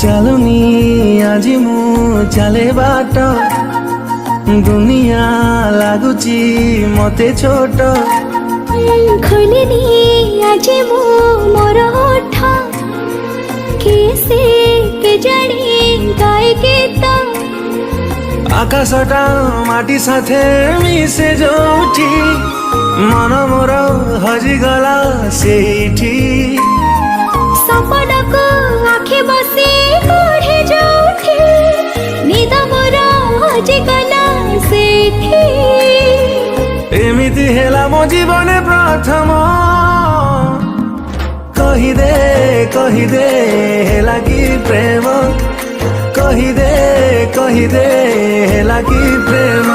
ଚାଲୁନି ଆଜି ମୁଁ ଚାଲେ ବାଟ ଦୁନିଆ ଲାଗୁଛି ମତେ ଛୋଟ ଖୋଲିନି ଆଜି ମୁଁ ମୋର ଓଠ କିସେ କେଜାଣି ଗାଏ ଗୀତ ଆକାଶଟା ମାଟି ସାଥେ ମିଶେ ଯୋଉଠି ମନ ମୋର ହଜିଗଲା ସେଇଠି ସପନକୁ ଆଖି ବସି କୋଢ଼େ ଯୋଉଠି ନିଦ ମୋର ହଜିଗଲା ସେଇଠି ଏମିତି ହେଲା ମୋ ଜୀବନେ ପ୍ରଥମ କହିଦେ ହେଲା କି ପ୍ରେମ କହିଦେ ହେଲା କି ପ୍ରେମ।